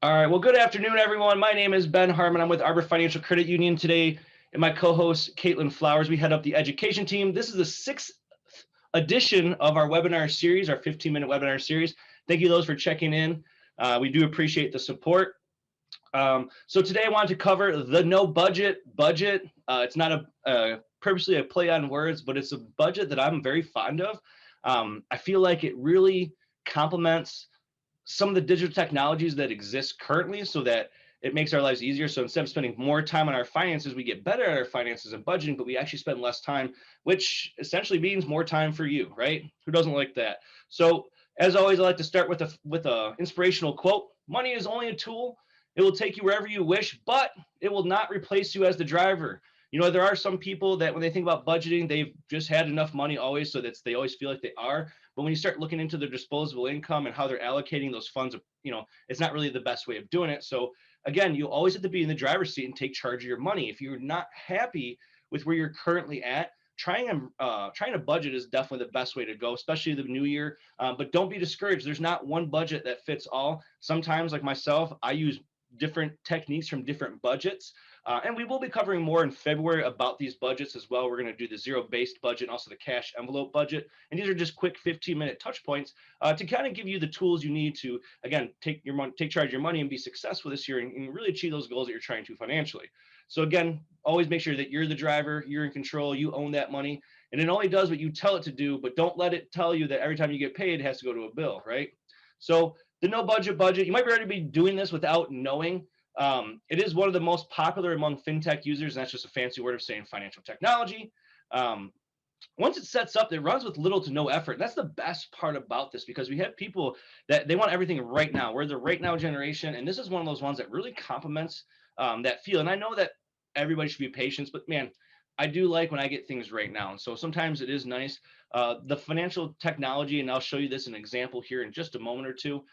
All right. Well, good afternoon, everyone. My name is Ben Harmon. I'm with Arbor Financial Credit Union today, and my co-host Caitlin Flowers. We head up the education team. This is the sixth edition of our webinar series, our 15-minute webinar series. Thank you those for checking in. We do appreciate the support. So today I wanted to cover the no budget. It's not purposely a play on words, but it's a budget that I'm very fond of. I feel like it really complements some of the digital technologies that exist currently so that it makes our lives easier. So instead of spending more time on our finances, we get better at our finances and budgeting, but we actually spend less time, which essentially means more time for you, right? Who doesn't like that? So as always, I like to start with a inspirational quote. Money is only a tool. It will take you wherever you wish, but it will not replace you as the driver. You know, there are some people that when they think about budgeting, they've just had enough money always, so that they always feel like they are. But when you start looking into their disposable income and how they're allocating those funds, you know, it's not really the best way of doing it. So again, you always have to be in the driver's seat and take charge of your money. If you're not happy with where you're currently at, trying to budget is definitely the best way to go, especially the new year. But don't be discouraged. There's not one budget that fits all. Sometimes, like myself, I use different techniques from different budgets. And we will be covering more in February about these budgets as well. We're going to do the zero-based budget and also the cash envelope budget. And these are just quick 15-minute touch points to kind of give you the tools you need to, again, take charge of your money and be successful this year and really achieve those goals that you're trying to financially. So again, always make sure that you're the driver, you're in control, you own that money. And it only does what you tell it to do, but don't let it tell you that every time you get paid, it has to go to a bill, right? So the no budget, you might already be doing this without knowing. It is one of the most popular among fintech users, and that's just a fancy word of saying financial technology. Once it sets up, it runs with little to no effort. That's the best part about this, because we have people that they want everything right now. We're the right now generation, and this is one of those ones that really complements that feel. And I know that everybody should be patient, but man, I do like when I get things right now. And so sometimes it is nice. The financial technology, and I'll show you this an example here in just a moment or two,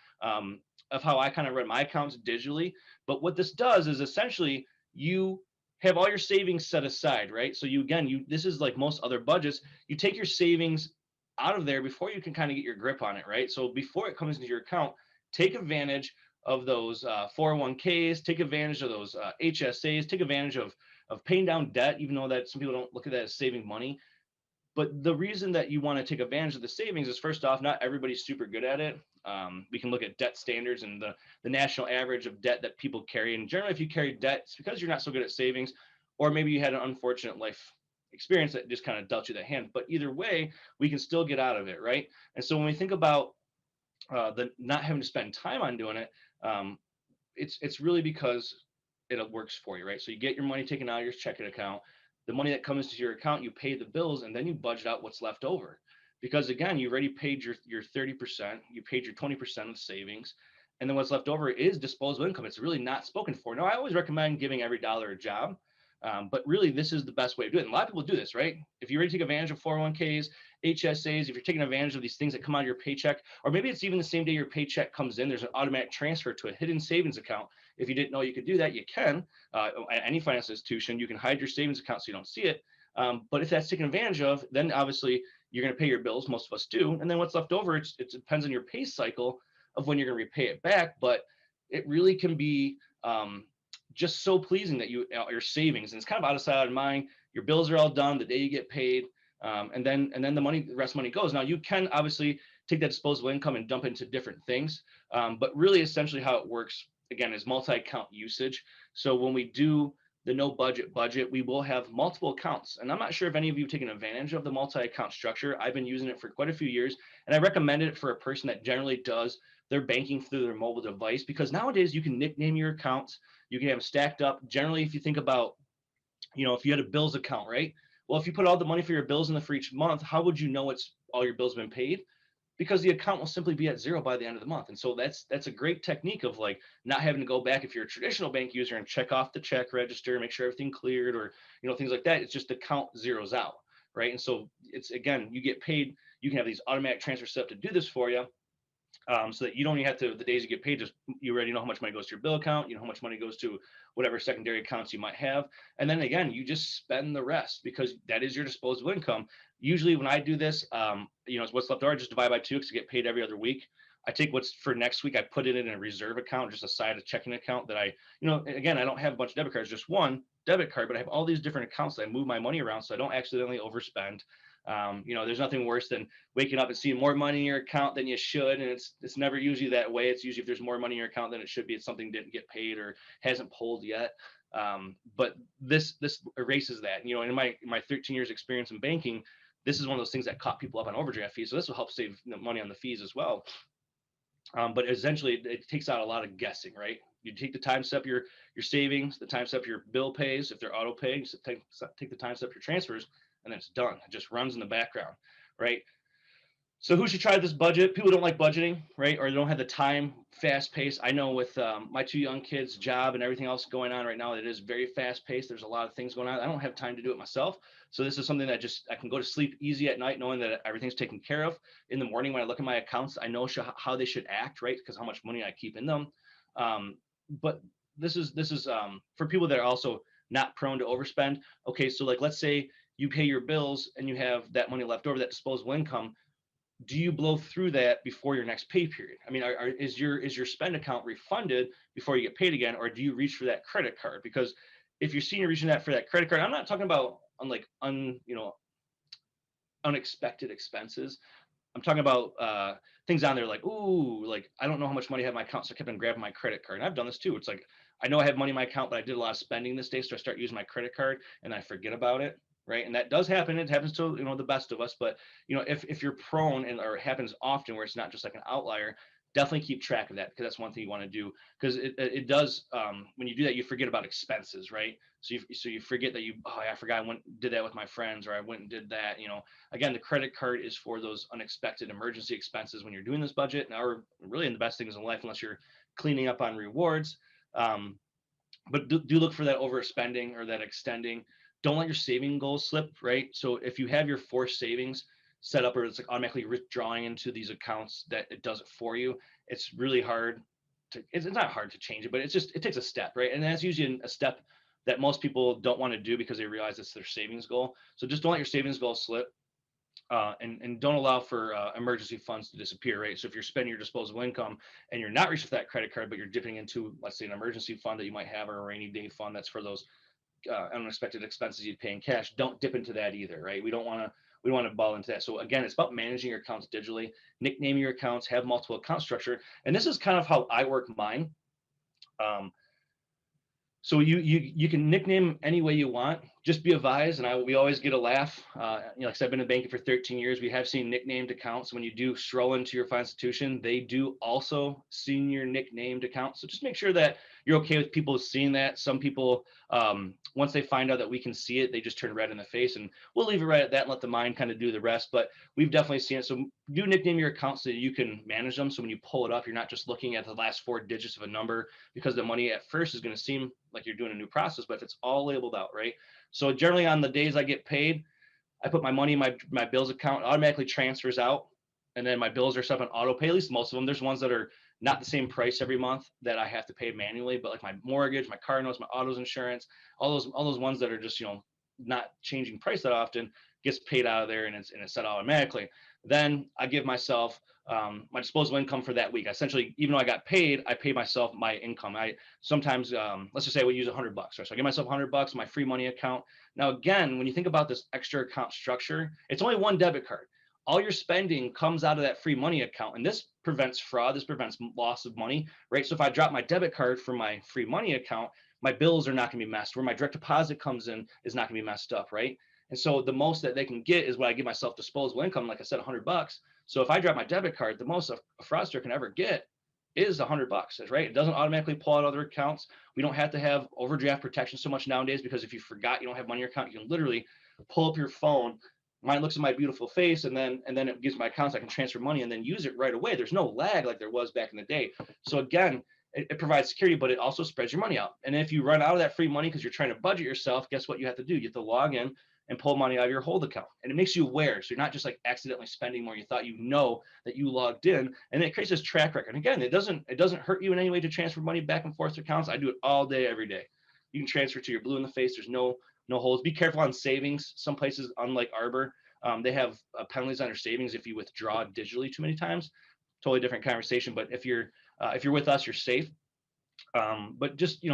of how I kind of run my accounts digitally. But what this does is essentially you have all your savings set aside, right? So this is like most other budgets, you take your savings out of there before you can kind of get your grip on it, right? So before it comes into your account, take advantage of those 401ks, take advantage of those HSAs, take advantage of paying down debt, even though that some people don't look at that as saving money. But the reason that you want to take advantage of the savings is, first off, not everybody's super good at it. We can look at debt standards and the national average of debt that people carry. And generally, if you carry debt, it's because you're not so good at savings, or maybe you had an unfortunate life experience that just kind of dealt you that hand. But either way, we can still get out of it, right? And so when we think about the not having to spend time on doing it, it's really because it works for you, right? So you get your money taken out of your checking account. The money that comes to your account, you pay the bills, and then you budget out what's left over. Because again, you already paid your 30%, you paid your 20% of savings, and then what's left over is disposable income. It's really not spoken for. Now, I always recommend giving every dollar a job, but really this is the best way to do it. And a lot of people do this, right? If you already take advantage of 401ks, HSAs, if you're taking advantage of these things that come out of your paycheck, or maybe it's even the same day your paycheck comes in, there's an automatic transfer to a hidden savings account. If you didn't know you could do that, you can. At any financial institution, you can hide your savings account so you don't see it. But if that's taken advantage of, then obviously you're going to pay your bills. Most of us do. And then what's left over, it depends on your pay cycle of when you're going to repay it back. But it really can be just so pleasing that your savings, and it's kind of out of sight, out of mind. Your bills are all done the day you get paid. And then the rest money goes. Now you can obviously take that disposable income and dump it into different things. But really essentially how it works, again, is multi-account usage. So when we do the no budget, we will have multiple accounts. And I'm not sure if any of you have taken advantage of the multi-account structure. I've been using it for quite a few years, and I recommend it for a person that generally does their banking through their mobile device, because nowadays you can nickname your accounts. You can have them stacked up. Generally, if you think about, if you had a bills account, right? Well, if you put all the money for your bills in there for each month, how would you know all your bills have been paid? Because the account will simply be at zero by the end of the month. And so that's a great technique of like not having to go back if you're a traditional bank user and check off the check register, make sure everything cleared, or things like that. It's just the count zeroes out, right? And so it's, again, you get paid, you can have these automatic transfers set up to do this for you. So that you don't even have to, the days you get paid, just you already know how much money goes to your bill account, you know how much money goes to whatever secondary accounts you might have. And then again, you just spend the rest because that is your disposable income. Usually when I do this, what's left over, I just divide by two because I get paid every other week. I take what's for next week, I put it in a reserve account, just a side checking account that I, again, I don't have a bunch of debit cards, just one debit card, but I have all these different accounts that I move my money around so I don't accidentally overspend. There's nothing worse than waking up and seeing more money in your account than you should. And it's never usually that way. It's usually if there's more money in your account than it should be, it's something didn't get paid or hasn't pulled yet. But this erases that. In my 13 years experience in banking, this is one of those things that caught people up on overdraft fees. So this will help save money on the fees as well. But essentially, it takes out a lot of guessing, right? You take the time step your savings, the time step your bill pays, if they're auto pay, so take the time step your transfers, and then it's done. It just runs in the background, right? So who should try this budget? People don't like budgeting, right? Or they don't have the time, fast pace. I know with my two young kids, job and everything else going on right now, it is very fast paced. There's a lot of things going on. I don't have time to do it myself. So this is something that I can go to sleep easy at night, knowing that everything's taken care of. In the morning, when I look at my accounts, I know how they should act, right? Because how much money I keep in them. But this is for people that are also not prone to overspend. Okay, so like let's say you pay your bills and you have that money left over, that disposable income. Do you blow through that before your next pay period? I mean, is your spend account refunded before you get paid again, or do you reach for that credit card? Because if you're seeing reaching that for that credit card, I'm not talking about unexpected expenses. I'm talking about things on there like, ooh, like I don't know how much money I have in my account, so I kept on grabbing my credit card. And I've done this too. It's like I know I have money in my account, but I did a lot of spending this day, so I start using my credit card and I forget about it. Right. And that does happen. It happens to, the best of us. But, if you're prone or it happens often where it's not just like an outlier, definitely keep track of that, because that's one thing you want to do, because it does, when you do that, you forget about expenses, right? So you forget that I forgot I went did that with my friends, or I went and did that. Again, the credit card is for those unexpected emergency expenses when you're doing this budget, and are really in the best things in life, unless you're cleaning up on rewards. But do look for that overspending or that extending. Don't let your saving goals slip, right? So if you have your forced savings set up, or it's like automatically withdrawing into these accounts that it does it for you, it's really hard it's not hard to change it, but it takes a step, right? And that's usually a step that most people don't want to do because they realize it's their savings goal. So just don't let your savings goal slip. And don't allow for emergency funds to disappear, right? So if you're spending your disposable income and you're not reaching for that credit card, but you're dipping into, let's say, an emergency fund that you might have, or a rainy day fund that's for those unexpected expenses you'd pay in cash, don't dip into that either, right? We want to ball into that. So again, it's about managing your accounts digitally, nicknaming your accounts, have multiple account structure. And this is kind of how I work mine. So you can nickname any way you want. Just be advised, and we always get a laugh. Like I said, I've been in banking for 13 years. We have seen nicknamed accounts. When you do stroll into your financial institution, they do also see your nicknamed account. So just make sure that you're okay with people seeing that. Some people, once they find out that we can see it, they just turn red in the face, and we'll leave it right at that and let the mind kind of do the rest. But we've definitely seen it. So do nickname your account so that you can manage them. So when you pull it up, you're not just looking at the last 4 digits of a number, because the money at first is going to seem like you're doing a new process, but if it's all labeled out, right? So generally on the days I get paid, I put my money in my bills account, automatically transfers out, and then my bills are set on auto pay. At least most of them. There's ones that are not the same price every month that I have to pay manually, but like my mortgage, my car notes, my autos insurance, all those ones that are just not changing price that often, gets paid out of there, and it's set automatically. Then I give myself my disposable income for that week. Essentially, even though I got paid, I pay myself my income. I sometimes, let's just say we use $100, right? So I give myself $100 in my free money account. Now, again, when you think about this extra account structure, it's only one debit card. All your spending comes out of that free money account, and this prevents fraud. This prevents loss of money, right? So if I drop my debit card from my free money account, my bills are not going to be messed. Where my direct deposit comes in is not going to be messed up, right? And so the most that they can get is what I give myself disposable income, like I said, $100. So if I drop my debit card, the most a fraudster can ever get is $100, right? It doesn't automatically pull out other accounts. We don't have to have overdraft protection so much nowadays, because if you forgot you don't have money in your account, you can literally pull up your phone. Mine looks at my beautiful face, and then it gives my accounts. I can transfer money and then use it right away. There's no lag like there was back in the day. So again, it provides security, but it also spreads your money out. And if you run out of that free money because you're trying to budget yourself, guess what you have to do? You have to log in and pull money out of your hold account. And it makes you aware. So you're not just like accidentally spending more. You thought that you logged in, and it creates this track record. And again, it doesn't hurt you in any way to transfer money back and forth to accounts. I do it all day, every day. You can transfer to your blue in the face. There's no holds. Be careful on savings. Some places, unlike Arbor, they have penalties on your savings if you withdraw digitally too many times. totally different conversation. But if you're with us, you're safe. But just,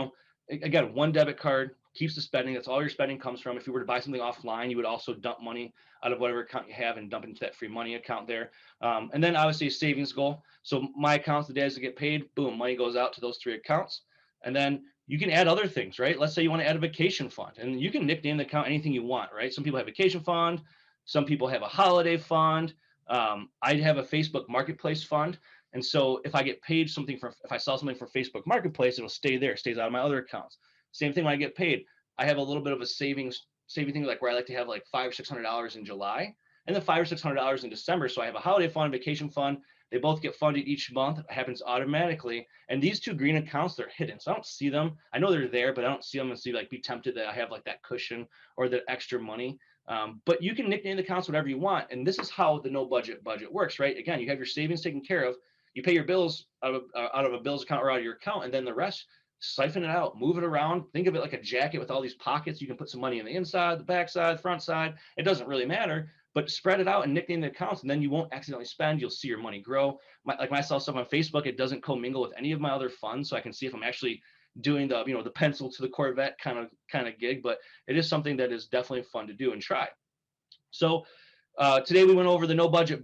again, one debit card keeps the spending. That's all your spending comes from. If you were to buy something offline, you would also dump money out of whatever account you have and dump into that free money account there. And then obviously a savings goal. So my accounts, the days that get paid, boom, money goes out to those 3 accounts. And then you can add other things, right? Let's say you want to add a vacation fund, and you can nickname the account anything you want, right? Some people have vacation fund. Some people have a holiday fund. I have a Facebook marketplace fund. And so if I get paid something if I sell something for Facebook Marketplace, it'll stay there, stays out of my other accounts. Same thing when I get paid. I have a little bit of a saving thing, like where I like to have like $500 or $600 in July, and then $500 or $600 in December. So I have a holiday fund, vacation fund. They both get funded each month. It happens automatically. And these 2 green accounts, they're hidden, so I don't see them. I know they're there, but I don't see them and be tempted that I have like that cushion or the extra money. But you can nickname the accounts whatever you want, and this is how the no budget works, right? Again, you have your savings taken care of. You pay your bills out of a bills account or out of your account, and then the rest, siphon it out, move it around. Think of it like a jacket with all these pockets. You can put some money in the inside, the back side, front side. It doesn't really matter, but spread it out and nickname the accounts, and then you won't accidentally spend. You'll see your money grow. Like when I sell stuff on Facebook, it doesn't commingle with any of my other funds, so I can see if I'm actually doing the the pencil to the Corvette kind of gig. But it is something that is definitely fun to do and try. So today we went over the no budget,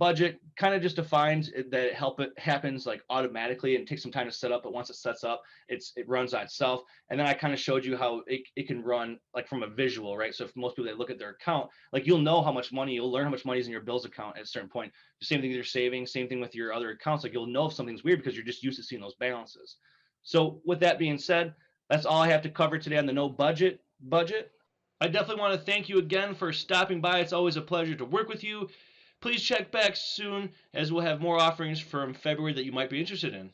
kind of just defines that it happens like automatically and takes some time to set up, but once it sets up, it runs on itself. And then I kind of showed you how it can run like from a visual, right? So if most people, they look at their account, like you'll know how much money, you'll learn how much money is in your bills account at a certain point. The same thing with your savings, same thing with your other accounts. Like you'll know if something's weird because you're just used to seeing those balances. So with that being said, that's all I have to cover today on the no budget. I definitely want to thank you again for stopping by. It's always a pleasure to work with you. Please check back soon as we'll have more offerings from February that you might be interested in.